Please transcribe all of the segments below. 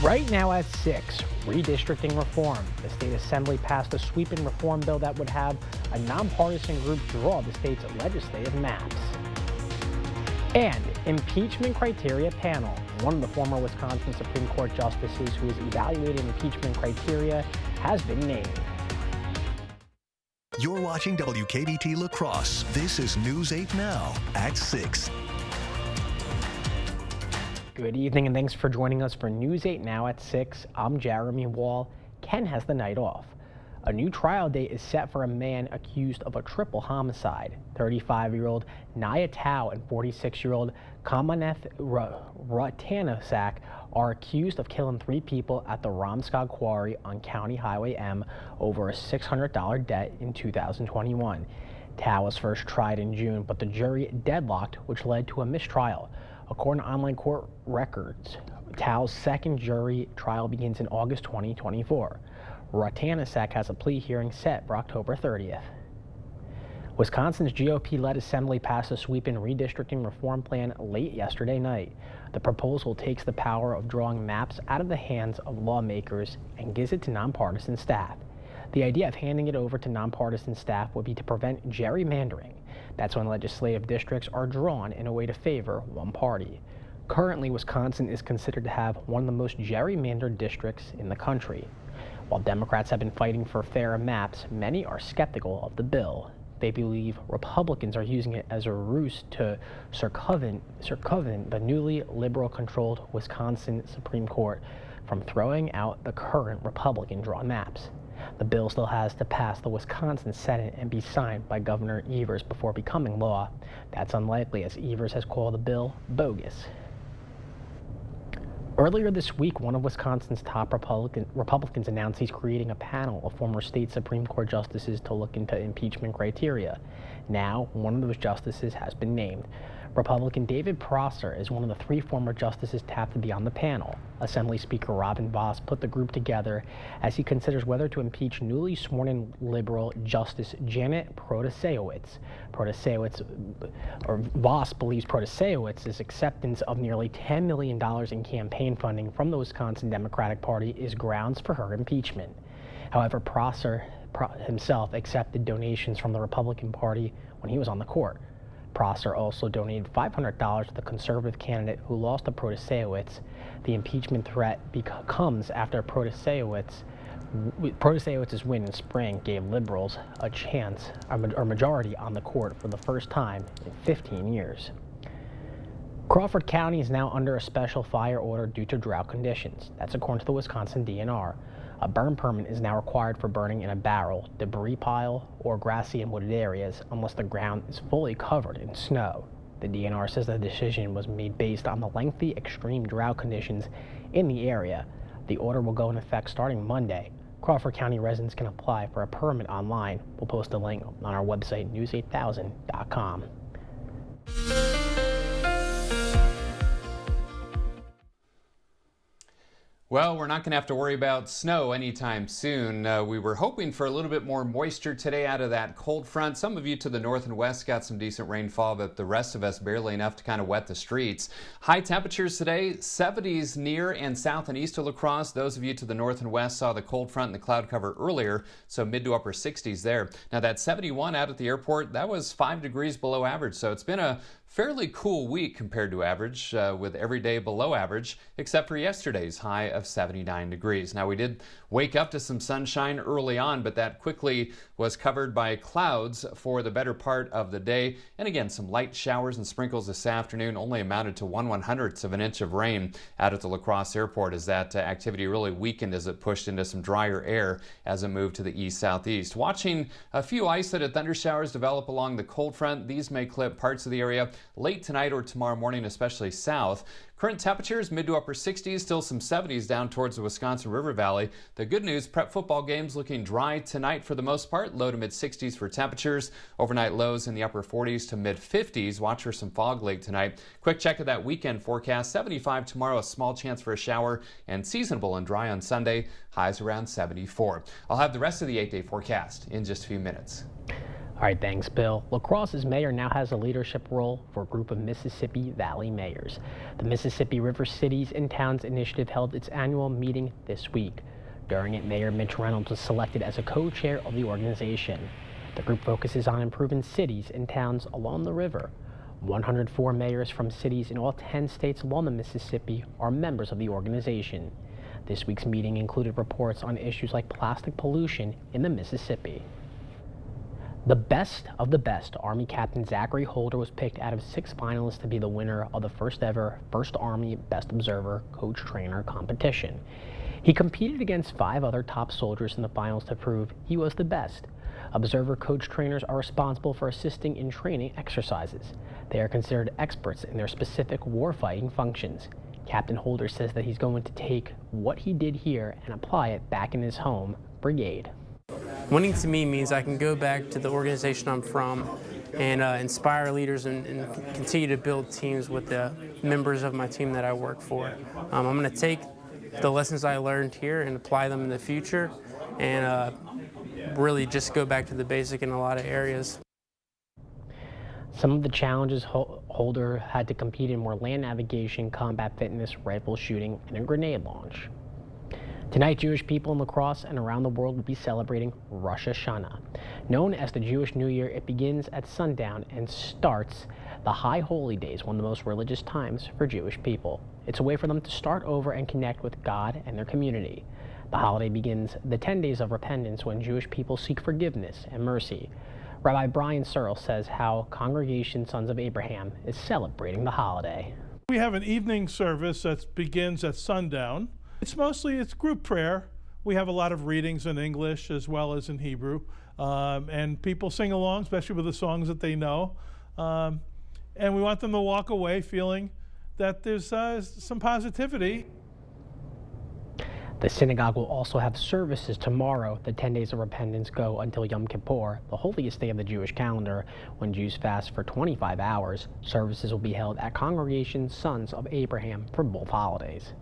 Right now at 6, redistricting reform. The state assembly passed a sweeping reform bill that would have a nonpartisan group draw the state's legislative maps. And impeachment criteria panel. One of the former Wisconsin Supreme Court justices who is evaluating impeachment criteria has been named. You're watching WKBT La Crosse. This is News 8 Now at 6. Good evening and thanks for joining us for News 8 Now at 6. I'm Jeremy Wall. Ken has the night off. A new trial date is set for a man accused of a triple homicide. 35-year-old Naya Tao and 46-year-old Kamaneth Ratanasak are accused of killing 3 people at the Romskog Quarry on County Highway M over a $600 debt in 2021. Tao was first tried in June, but the jury deadlocked, which led to a mistrial. According to online court records, Tao's second jury trial begins in August 2024. Ratanasak has a plea hearing set for October 30th. Wisconsin's GOP-led assembly passed a sweeping redistricting reform plan late yesterday night. The proposal takes the power of drawing maps out of the hands of lawmakers and gives it to nonpartisan staff. The idea of handing it over to nonpartisan staff would be to prevent gerrymandering. That's when legislative districts are drawn in a way to favor one party. Currently, Wisconsin is considered to have one of the most gerrymandered districts in the country. While Democrats have been fighting for fairer maps, many are skeptical of the bill. They believe Republicans are using it as a ruse to circumvent the newly liberal-controlled Wisconsin Supreme Court from throwing out the current Republican-drawn maps. The bill still has to pass the Wisconsin Senate and be signed by Governor Evers before becoming law. That's unlikely, as Evers has called the bill bogus. Earlier this week, one of Wisconsin's top Republicans announced he's creating a panel of former state Supreme Court justices to look into impeachment criteria. Now, one of those justices has been named. Republican David Prosser is one of the 3 former justices tapped to be on the panel. Assembly Speaker Robin Vos put the group together as he considers whether to impeach newly sworn-in liberal Justice Janet Protasiewicz. Vos believes Protasiewicz's acceptance of nearly $10 million in campaign funding from the Wisconsin Democratic Party is grounds for her impeachment. However, Prosser himself accepted donations from the Republican Party when he was on the court. Prosser also donated $500 to the conservative candidate who lost to Protasiewicz. The impeachment threat comes after Protasiewicz's win in spring gave liberals a chance, or majority on the court for the first time in 15 years. Crawford County is now under a special fire order due to drought conditions. That's according to the Wisconsin DNR. A burn permit is now required for burning in a barrel, debris pile, or grassy and wooded areas unless the ground is fully covered in snow. The DNR says the decision was made based on the lengthy extreme drought conditions in the area. The order will go in effect starting Monday. Crawford County residents can apply for a permit online. We'll post a link on our website, news8000.com. Well, we're not going to have to worry about snow anytime soon. We were hoping for a little bit more moisture today out of that cold front. Some of you to the north and west got some decent rainfall, but the rest of us barely enough to kind of wet the streets. High temperatures today, 70s near and south and east of La Crosse. Those of you to the north and west saw the cold front and the cloud cover earlier, so mid to upper 60s there. Now that 71 out at the airport, that was 5 degrees below average, so it's been a fairly cool week compared to average, with every day below average, except for yesterday's high of 79 degrees. Now, we did wake up to some sunshine early on, but that quickly was covered by clouds for the better part of the day. And again, some light showers and sprinkles this afternoon only amounted to 1/100th of an inch of rain out at the La Crosse airport as that activity really weakened as it pushed into some drier air as it moved to the east-southeast. Watching a few isolated thundershowers develop along the cold front. These may clip parts of the area late tonight or tomorrow morning, especially south. Current temperatures mid to upper 60s, still some 70s down towards the Wisconsin River Valley. The good news, prep football games looking dry tonight for the most part. Low to mid 60s for temperatures. Overnight lows in the upper 40s to mid 50s. Watch for some fog late tonight. Quick check of that weekend forecast. 75 tomorrow, a small chance for a shower, and seasonable and dry on Sunday. Highs around 74. I'll have the rest of the 8-day forecast in just a few minutes. All right, thanks, Bill. La Crosse's mayor now has a leadership role for a group of Mississippi Valley mayors. The Mississippi River Cities and Towns Initiative held its annual meeting this week. During it, Mayor Mitch Reynolds was selected as a co-chair of the organization. The group focuses on improving cities and towns along the river. 104 mayors from cities in all 10 states along the Mississippi are members of the organization. This week's meeting included reports on issues like plastic pollution in the Mississippi. The best of the best, Army Captain Zachary Holder was picked out of 6 finalists to be the winner of the first ever First Army Best Observer Coach Trainer competition. He competed against 5 other top soldiers in the finals to prove he was the best. Observer Coach Trainers are responsible for assisting in training exercises. They are considered experts in their specific warfighting functions. Captain Holder says that he's going to take what he did here and apply it back in his home brigade. Winning to me means I can go back to the organization I'm from and inspire leaders and continue to build teams with the members of my team that I work for. I'm going to take the lessons I learned here and apply them in the future and really just go back to the basic in a lot of areas. Some of the challenges Holder had to compete in were land navigation, combat fitness, rifle shooting, and a grenade launch. Tonight, Jewish people in La Crosse and around the world will be celebrating Rosh Hashanah. Known as the Jewish New Year, it begins at sundown and starts the High Holy Days, one of the most religious times for Jewish people. It's a way for them to start over and connect with God and their community. The holiday begins the 10 days of repentance when Jewish people seek forgiveness and mercy. Rabbi Brian Searle says how Congregation Sons of Abraham is celebrating the holiday. We have an evening service that begins at sundown. It's group prayer. We have a lot of readings in English as well as in Hebrew. And people sing along, especially with the songs that they know. And we want them to walk away feeling that there's some positivity. The synagogue will also have services tomorrow. The 10 days of repentance go until Yom Kippur, the holiest day of the Jewish calendar, when Jews fast for 25 hours. Services will be held at Congregation Sons of Abraham for both holidays.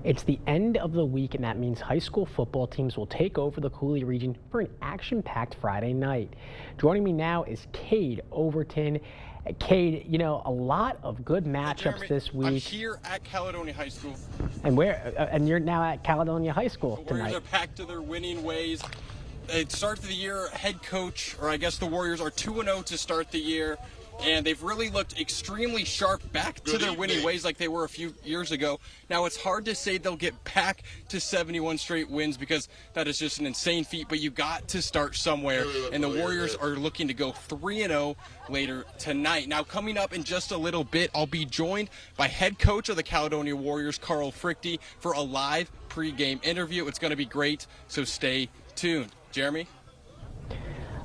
It's the end of the week, and that means high school football teams will take over the Cooley region for an action-packed Friday night. Joining me now is Cade Overton. Cade, you know, a lot of good matchups Jeremy, this week. I'm here at Caledonia High School. And and you're now at Caledonia High School The tonight. Warriors are back to their winning ways. At the start of the year, head coach, or I guess the Warriors are 2-0 to start the year. And they've really looked extremely sharp back to their winning ways like they were a few years ago. Now, it's hard to say they'll get back to 71 straight wins because that is just an insane feat, but you got to start somewhere. And the Warriors are looking to go 3-0 later tonight. Now, coming up in just a little bit, I'll be joined by head coach of the Caledonia Warriors, Carl Frichte, for a live pregame interview. It's going to be great, so stay tuned. Jeremy?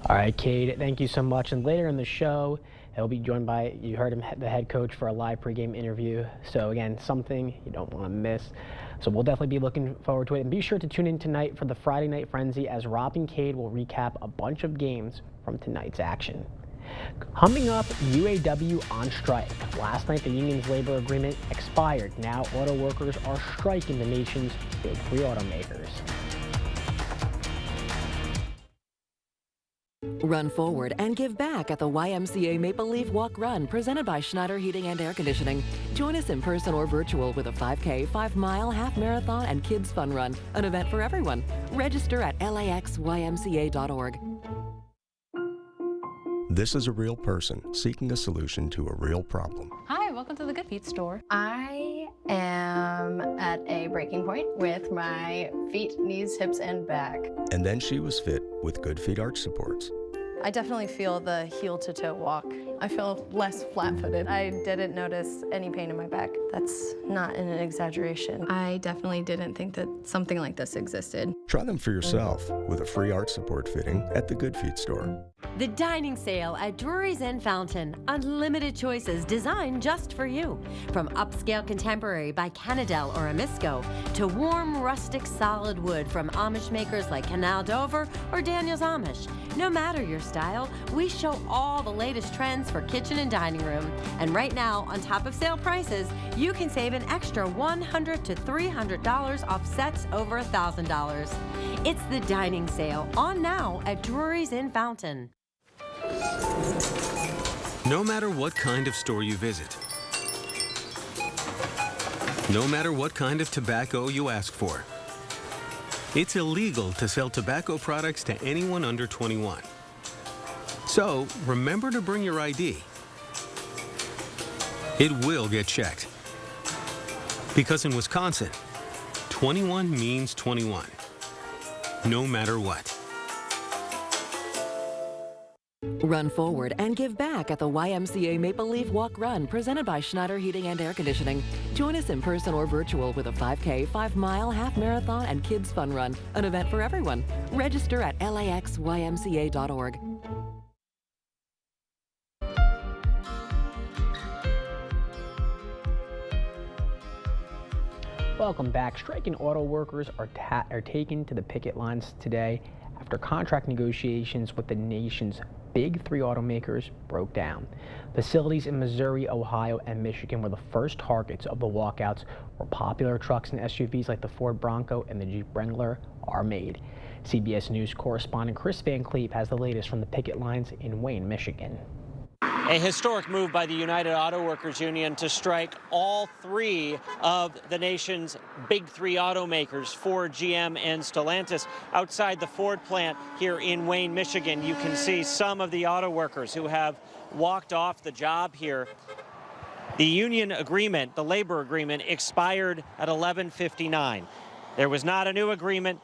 All right, Cade, thank you so much. And later in the show, he'll be joined by, you heard him, the head coach for a live pregame interview. So again, something you don't want to miss. So we'll definitely be looking forward to it. And be sure to tune in tonight for the Friday Night Frenzy as Rob and Cade will recap a bunch of games from tonight's action. Coming up, UAW on strike. Last night, the union's labor agreement expired. Now, auto workers are striking the nation's big 3 automakers. Run forward and give back at the YMCA Maple Leaf Walk Run presented by Schneider Heating and Air Conditioning. Join us in person or virtual with a 5K, 5-mile, half marathon, and kids fun run, an event for everyone. Register at laxymca.org. This is a real person seeking a solution to a real problem. Hi, welcome to the Good Feet store. I am at a breaking point with my feet, knees, hips, and back. And then she was fit with Good Feet arch supports. I definitely feel the heel-to-toe walk. I feel less flat-footed. I didn't notice any pain in my back. That's not an exaggeration. I definitely didn't think that something like this existed. Try them for yourself with a free arch support fitting at the Good Feet store. The dining sale at Drury's Inn Fountain. Unlimited choices designed just for you. From upscale contemporary by Canadel or Amisco to warm rustic solid wood from Amish makers like Canal Dover or Daniel's Amish. No matter your style, we show all the latest trends for kitchen and dining room. And right now, on top of sale prices, you can save an extra $100 to $300 off sets over $1,000. It's the dining sale on now at Drury's Inn Fountain. No matter what kind of store you visit, no matter what kind of tobacco you ask for, it's illegal to sell tobacco products to anyone under 21. So remember to bring your ID. It will get checked. Because in Wisconsin, 21 means 21, no matter what. Run forward and give back at the YMCA Maple Leaf Walk Run presented by Schneider Heating and Air Conditioning. Join us in person or virtual with a 5K, 5-mile, half marathon, and kids fun run, an event for everyone. Register at laxymca.org. Welcome back. Striking auto workers are taken to the picket lines today after contract negotiations with the nation's big three automakers broke down. Facilities in Missouri, Ohio, and Michigan were the first targets of the walkouts, where popular trucks and SUVs like the Ford Bronco and the Jeep Wrangler are made. CBS News correspondent Chris Van Cleave has the latest from the picket lines in Wayne, Michigan. A historic move by the United Auto Workers Union to strike all three of the nation's big three automakers, Ford, GM, and Stellantis. Outside the Ford plant here in Wayne, Michigan, you can see some of the auto workers who have walked off the job here. The union agreement, the labor agreement, expired at 11:59. There was not a new agreement.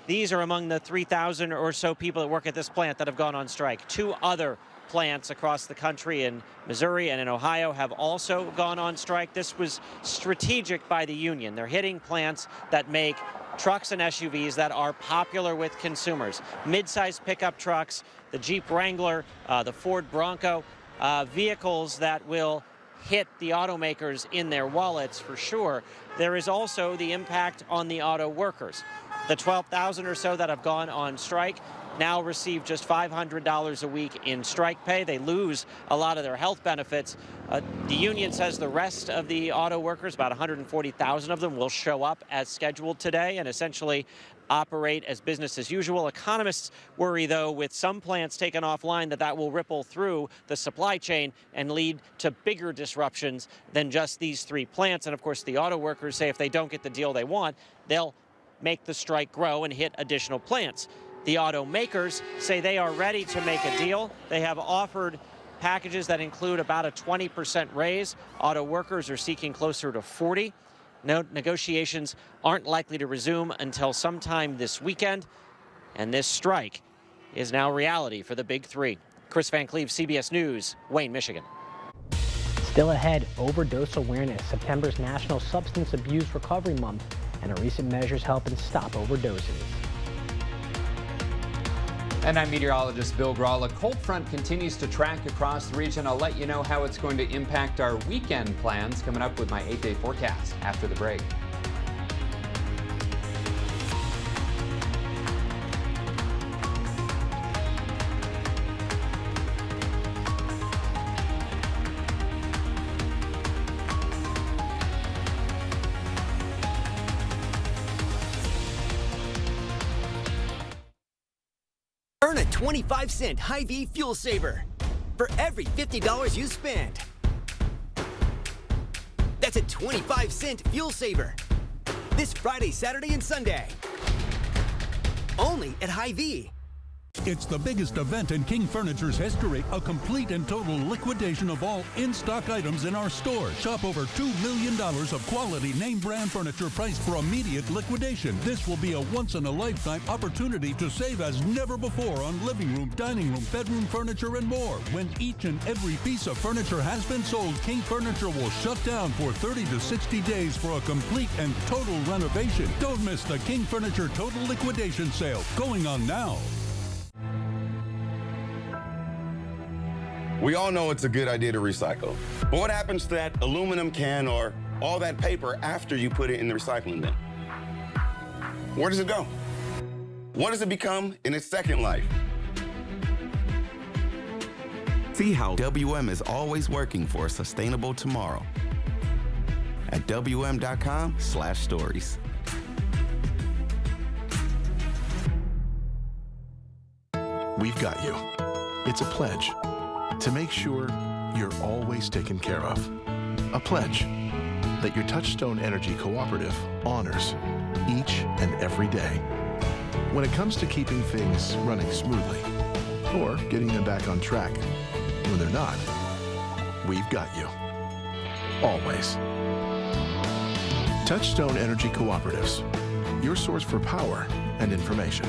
These are among the 3,000 or so people that work at this plant that have gone on strike. Two other plants across the country in Missouri and in Ohio have also gone on strike. This was strategic by the union. They're hitting plants that make trucks and SUVs that are popular with consumers. Mid-size pickup trucks, the Jeep Wrangler, the Ford Bronco, vehicles that will hit the automakers in their wallets for sure. There is also the impact on the auto workers. The 12,000 or so that have gone on strike now receive just $500 a week in strike pay. They lose a lot of their health benefits. The union says the rest of the auto workers, about 140,000 of them, will show up as scheduled today and essentially operate as business as usual. Economists worry, though, with some plants taken offline, that will ripple through the supply chain and lead to bigger disruptions than just these three plants. And of course, the auto workers say if they don't get the deal they want, they'll make the strike grow and hit additional plants. The automakers say they are ready to make a deal. They have offered packages that include about a 20% raise. Auto workers are seeking closer to 40%. No, negotiations aren't likely to resume until sometime this weekend, and this strike is now reality for the big three. Chris Van Cleave, CBS News, Wayne, Michigan. Still ahead, overdose awareness, September's National Substance Abuse Recovery Month, and recent measures helping stop overdoses. And I'm meteorologist Bill Grahl. A cold front continues to track across the region. I'll let you know how it's going to impact our weekend plans coming up with my 8-day forecast after the break. Earn a 25-cent Hy-Vee Fuel Saver for every $50 you spend. That's a 25-cent Fuel Saver this Friday, Saturday, and Sunday. Only at Hy-Vee. It's the biggest event in King Furniture's history, a complete and total liquidation of all in-stock items in our stores. Shop over $2 million of quality name brand furniture priced for immediate liquidation. This will be a once-in-a-lifetime opportunity to save as never before on living room, dining room, bedroom furniture, and more. When each and every piece of furniture has been sold, King Furniture will shut down for 30 to 60 days for a complete and total renovation. Don't miss the King Furniture Total Liquidation Sale going on now. We all know it's a good idea to recycle. But what happens to that aluminum can or all that paper after you put it in the recycling bin? Where does it go? What does it become in its second life? See how WM is always working for a sustainable tomorrow at WM.com/stories. We've got you. It's a pledge to make sure you're always taken care of. A pledge that your Touchstone Energy Cooperative honors each and every day. When it comes to keeping things running smoothly or getting them back on track when they're not, we've got you. Always. Touchstone Energy Cooperatives, your source for power and information.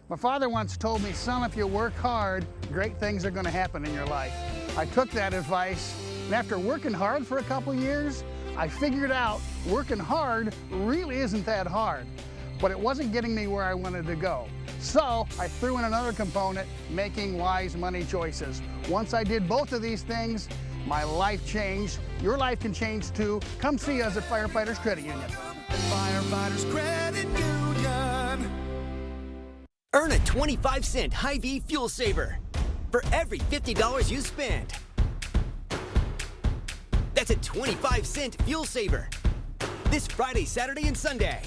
My father once told me, son, if you work hard, great things are going to happen in your life. I took that advice, and after working hard for a couple years, I figured out working hard really isn't that hard, but it wasn't getting me where I wanted to go. So I threw in another component, making wise money choices. Once I did both of these things, my life changed. Your life can change too. Come see us at Firefighters Credit Union. Firefighters Credit Union. Earn a 25-cent Hy-Vee fuel saver for every $50 you spend. That's a 25-cent fuel saver this Friday, Saturday, and Sunday.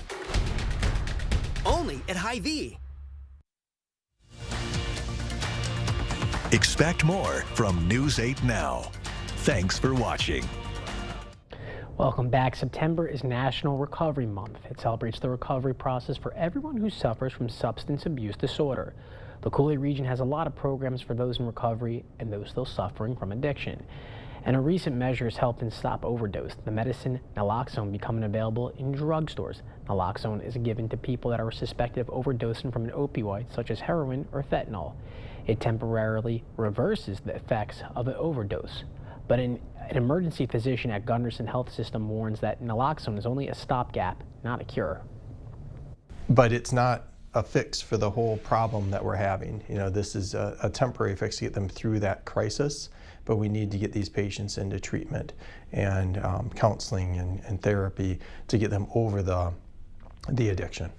Only at Hy-Vee. Expect more from News 8 Now. Thanks for watching. Welcome back. September is National Recovery Month. It celebrates the recovery process for everyone who suffers from substance abuse disorder. The Kool-Aid region has a lot of programs for those in recovery and those still suffering from addiction. And a recent measure has helped in stop overdose. The medicine naloxone becoming available in drugstores. Naloxone is given to people that are suspected of overdosing from an opioid such as heroin or fentanyl. It temporarily reverses the effects of an overdose. But an emergency physician at Gunderson Health System warns that naloxone is only a stopgap, not a cure. But it's not a fix for the whole problem that we're having. You know, this is a temporary fix to get them through that crisis, but we need to get these patients into treatment and counseling and therapy to get them over the addiction.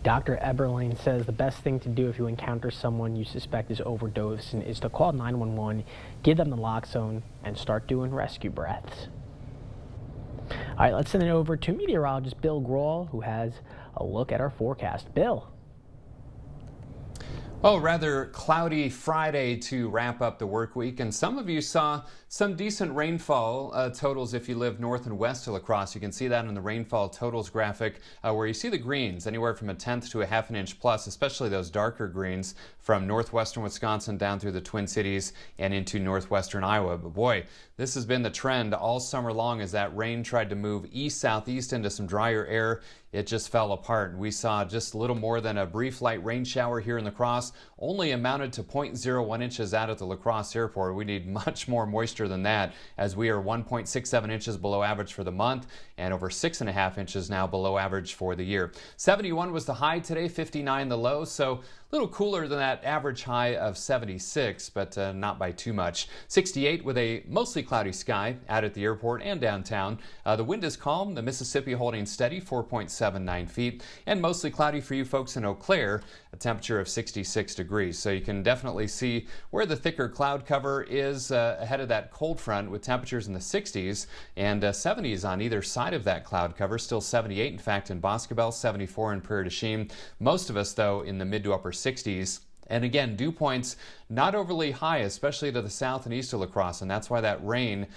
Dr. Eberlein says the best thing to do if you encounter someone you suspect is overdosing is to call 911, give them naloxone, and start doing rescue breaths. All right, let's send it over to meteorologist Bill Grawl, who has a look at our forecast. Bill. Oh, rather cloudy Friday to wrap up the work week, and some of you saw some decent rainfall totals if you live north and west of La Crosse. You can see that in the rainfall totals graphic where you see the greens anywhere from 1/10 to 1/2 inch plus, especially those darker greens from northwestern Wisconsin down through the Twin Cities and into northwestern Iowa. But boy, this has been the trend all summer long as that rain tried to move east-southeast into some drier air. It just fell apart. We saw just a little more than a brief light rain shower here in La Crosse, only amounted to 0.01 inches out at the La Crosse airport. We need much more moisture than that, as we are 1.67 inches below average for the month and over 6.5 inches now below average for the year. 71 was the high today, 59 the low, so a little cooler than that average high of 76, but not by too much. 68 with a mostly cloudy sky out at the airport and downtown. The wind is calm, the Mississippi holding steady, 4.79 feet, and mostly cloudy for you folks in Eau Claire, a temperature of 66 degrees. So you can definitely see where the thicker cloud cover is ahead of that cold front, with temperatures in the 60s and 70s on either side of that cloud cover. Still 78, in fact, in Boscobel, 74 in Prairie du Chien. Most of us, though, in the mid to upper 60s. And again, dew points not overly high, especially to the south and east of La Crosse, and that's why that rain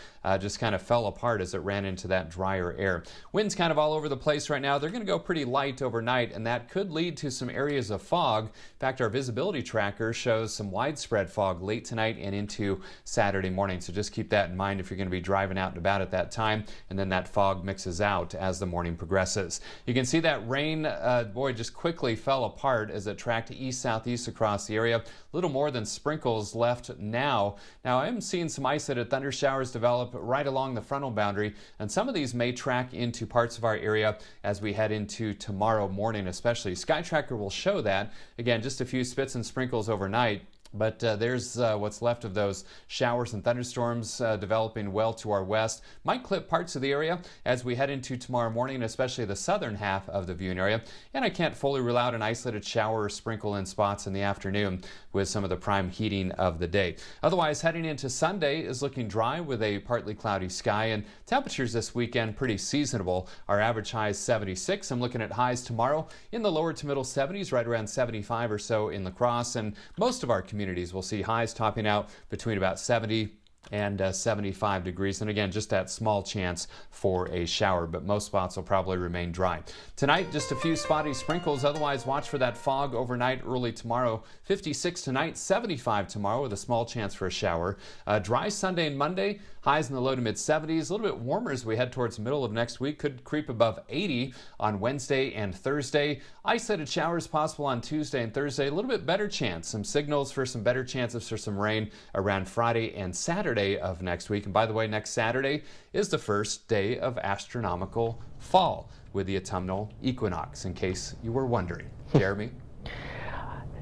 just kind of fell apart as it ran into that drier air. Winds kind of all over the place right now. They're going to go pretty light overnight, and that could lead to some areas of fog. In fact, our visibility tracker shows some widespread fog late tonight and into Saturday morning, so just keep that in mind if you're going to be driving out and about at that time, and then that fog mixes out as the morning progresses. You can see that rain, boy, just quickly fell apart as it tracked east-southeast across the area. A little more than sprinkles left now. Now I am seeing some isolated thunder showers develop right along the frontal boundary, and some of these may track into parts of our area as we head into tomorrow morning especially. Sky Tracker will show that. Again, just a few spits and sprinkles overnight. But there's what's left of those showers and thunderstorms developing well to our west. Might clip parts of the area as we head into tomorrow morning, especially the southern half of the viewing area. And I can't fully rule out an isolated shower or sprinkle in spots in the afternoon with some of the prime heating of the day. Otherwise, heading into Sunday is looking dry with a partly cloudy sky, and temperatures this weekend pretty seasonable. Our average high is 76. I'm looking at highs tomorrow in the lower to middle 70s, right around 75 or so in La Crosse, and most of our communities will see highs topping out between about 70 and 75 degrees. And again, just that small chance for a shower, but most spots will probably remain dry. Tonight, just a few spotty sprinkles. Otherwise, watch for that fog overnight, early tomorrow. 56 tonight, 75 tomorrow with a small chance for a shower. Dry Sunday and Monday, highs in the low to mid 70s. A little bit warmer as we head towards the middle of next week. Could creep above 80 on Wednesday and Thursday. Isolated showers possible on Tuesday and Thursday. A little bit better chance. Some signals for some better chances for some rain around Friday and Saturday of next week. And by the way, next Saturday is the first day of astronomical fall with the autumnal equinox, in case you were wondering. Jeremy?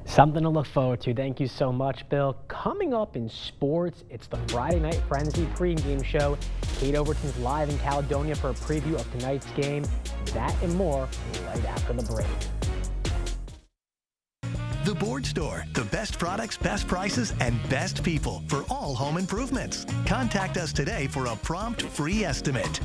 Something to look forward to. Thank you so much, Bill. Coming up in sports, it's the Friday Night Frenzy pregame show. Kate Overton's live in Caledonia for a preview of tonight's game. That and more right after the break. The Board Store, the best products, best prices, and best people for all home improvements. Contact us today for a prompt free estimate.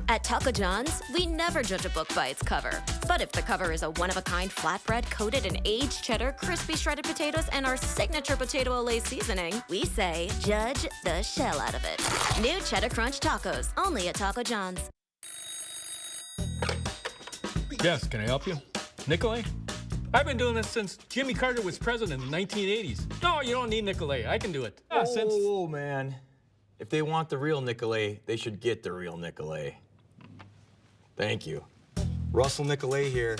At Taco John's, we never judge a book by its cover. But if the cover is a one-of-a-kind flatbread coated in aged cheddar, crispy shredded potatoes, and our signature potato Olay seasoning, we say, judge the shell out of it. New Cheddar Crunch Tacos, only at Taco John's. Yes, can I help you? Nicolay? I've been doing this since Jimmy Carter was president in the 1980s. No, you don't need Nicolay. I can do it. Oh, man. If they want the real Nicolay, they should get the real Nicolay. Thank you. Russell Nicolay here.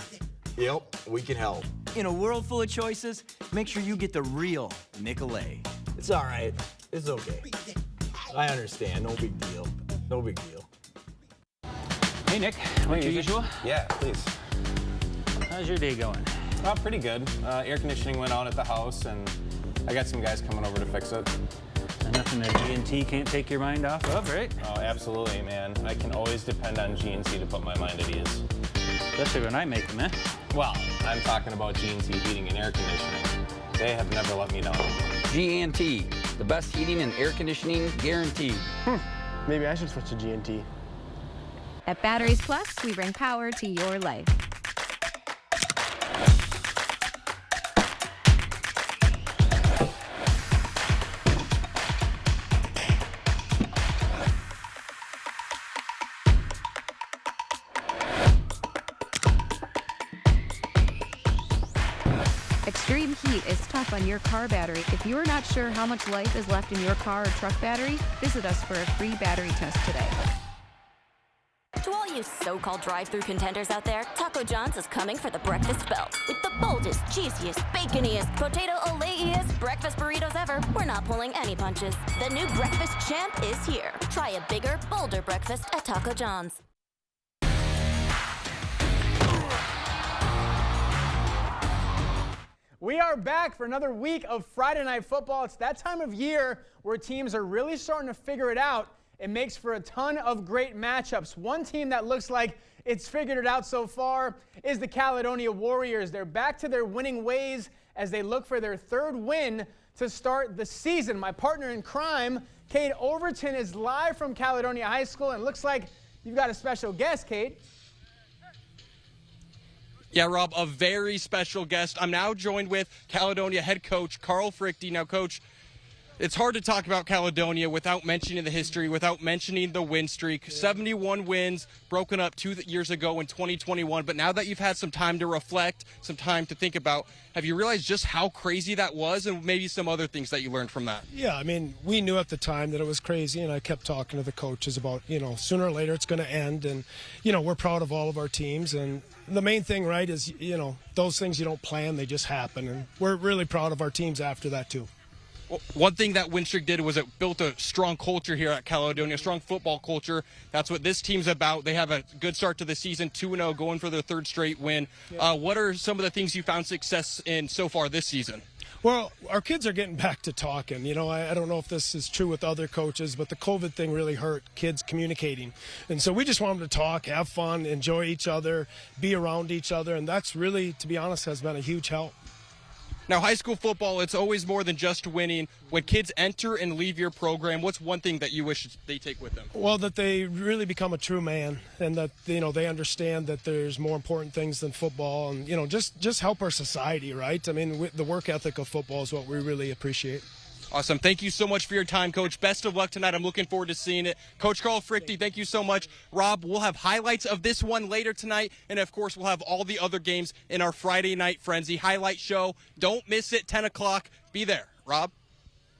Yep, we can help. In a world full of choices, make sure you get the real Nicolay. It's all right. It's okay. I understand. No big deal. No big deal. Hey, Nick. Like usual? Yeah, please. How's your day going? Oh, pretty good. Air conditioning went out at the house, and I got some guys coming over to fix it. Nothing that G&T can't take your mind off of, right? Oh, absolutely, man. I can always depend on GNC to put my mind at ease. Especially when I make them, eh? Well, I'm talking about GNC heating and air conditioning. They have never let me down. G&T, the best heating and air conditioning guaranteed. Maybe I should switch to GNT. At Batteries Plus, we bring power to your life. Extreme heat is tough on your car battery. If you're not sure how much life is left in your car or truck battery, visit us for a free battery test today. To all you so-called drive-through contenders out there, Taco John's is coming for the breakfast belt. With the boldest, juiciest, baconiest, potato Olay-iest breakfast burritos ever, we're not pulling any punches. The new breakfast champ is here. Try a bigger, bolder breakfast at Taco John's. We are back for another week of Friday Night Football. It's that time of year where teams are really starting to figure it out. It makes for a ton of great matchups. One team that looks like it's figured it out so far is the Caledonia Warriors. They're back to their winning ways as they look for their third win to start the season. My partner in crime, Kate Overton, is live from Caledonia High School, and it looks like you've got a special guest, Kate. Yeah, Rob, a very special guest. I'm now joined with Caledonia head coach Carl Frichte. Now, Coach, it's hard to talk about Caledonia without mentioning the history, without mentioning the win streak. 71 wins, broken up 2 years ago in 2021. But now that you've had some time to reflect, some time to think about, have you realized just how crazy that was and maybe some other things that you learned from that? Yeah, I mean, we knew at the time that it was crazy, and I kept talking to the coaches about, sooner or later it's going to end. And, we're proud of all of our teams. And the main thing, right, is, those things you don't plan, they just happen. And we're really proud of our teams after that, too. Well, one thing that win streak did was it built a strong culture here at Caledonia, a strong football culture. That's what this team's about. They have a good start to the season, 2-0, going for their third straight win. Yeah. What are some of the things you found success in so far this season? Well, our kids are getting back to talking. I don't know if this is true with other coaches, but the COVID thing really hurt kids communicating. And so we just want them to talk, have fun, enjoy each other, be around each other. And that's really, to be honest, has been a huge help. Now, high school football, it's always more than just winning. When kids enter and leave your program, what's one thing that you wish they take with them? Well, that they really become a true man, and that they understand that there's more important things than football, and just help our society, right? I mean, the work ethic of football is what we really appreciate. Awesome. Thank you so much for your time, Coach. Best of luck tonight. I'm looking forward to seeing it. Coach Carl Fricke, thank you so much. Rob, we'll have highlights of this one later tonight. And, of course, we'll have all the other games in our Friday Night Frenzy highlight show. Don't miss it, 10 o'clock. Be there. Rob?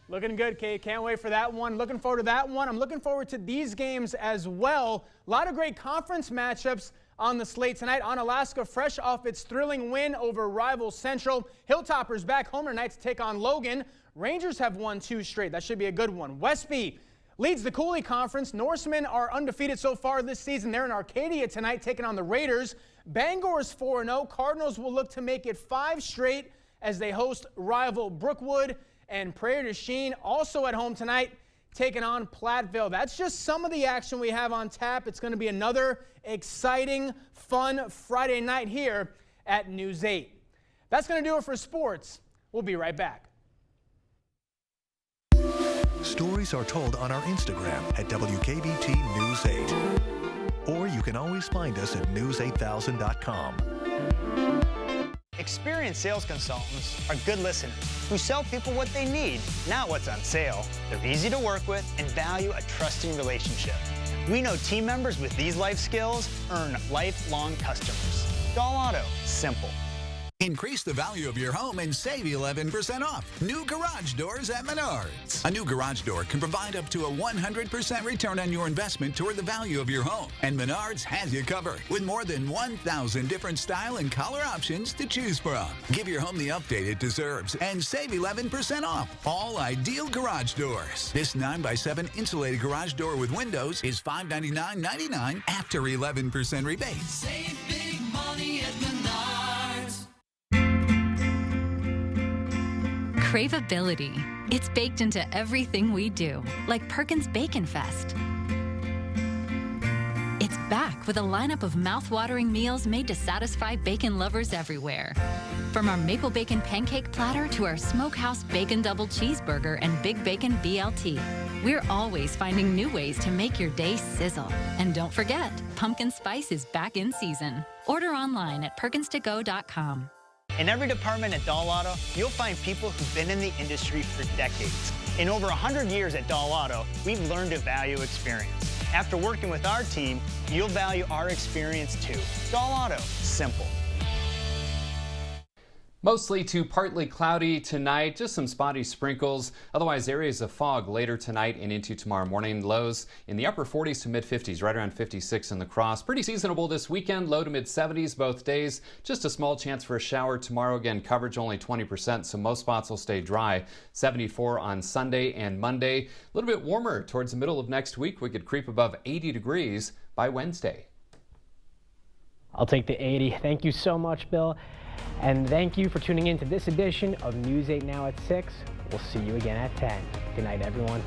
Looking good, Kate. Can't wait for that one. Looking forward to that one. I'm looking forward to these games as well. A lot of great conference matchups on the slate tonight. Onalaska, fresh off its thrilling win over rival Central. Hilltoppers back home tonight to take on Logan. Rangers have won 2 straight. That should be a good one. Westby leads the Cooley Conference. Norsemen are undefeated so far this season. They're in Arcadia tonight taking on the Raiders. Bangor's 4-0. Cardinals will look to make it 5 straight as they host rival Brookwood. And Prairie du Chien also at home tonight taking on Platteville. That's just some of the action we have on tap. It's going to be another exciting, fun Friday night here at News 8. That's going to do it for sports. We'll be right back. Stories are told on our Instagram at WKBT News 8. Or you can always find us at news8000.com. Experienced sales consultants are good listeners who sell people what they need, not what's on sale. They're easy to work with and value a trusting relationship. We know team members with these life skills earn lifelong customers. Dahl Auto, simple. Increase the value of your home and save 11% off. New garage doors at Menards. A new garage door can provide up to a 100% return on your investment toward the value of your home. And Menards has you covered with more than 1,000 different style and color options to choose from. Give your home the update it deserves and save 11% off all ideal garage doors. This 9x7 insulated garage door with windows is $599.99 after 11% rebate. Save big money at Menards. Craveability. It's baked into everything we do, like Perkins Bacon Fest. It's back with a lineup of mouth-watering meals made to satisfy bacon lovers everywhere. From our maple bacon pancake platter to our smokehouse bacon double cheeseburger and big bacon BLT, we're always finding new ways to make your day sizzle. And don't forget, pumpkin spice is back in season. Order online at perkinstogo.com. In every department at Dahl Auto, you'll find people who've been in the industry for decades. In over 100 years at Dahl Auto, we've learned to value experience. After working with our team, you'll value our experience too. Dahl Auto, simple. Mostly to partly cloudy tonight, just some spotty sprinkles. Otherwise, areas of fog later tonight and into tomorrow morning. Lows in the upper 40s to mid 50s, right around 56 in the Cross. Pretty seasonable this weekend, low to mid 70s both days. Just a small chance for a shower tomorrow. Again, coverage only 20%, so most spots will stay dry. 74 on Sunday and Monday. A little bit warmer towards the middle of next week. We could creep above 80 degrees by Wednesday. I'll take the 80. Thank you so much, Bill. And thank you for tuning in to this edition of News 8 Now at 6. We'll see you again at 10. Good night, everyone.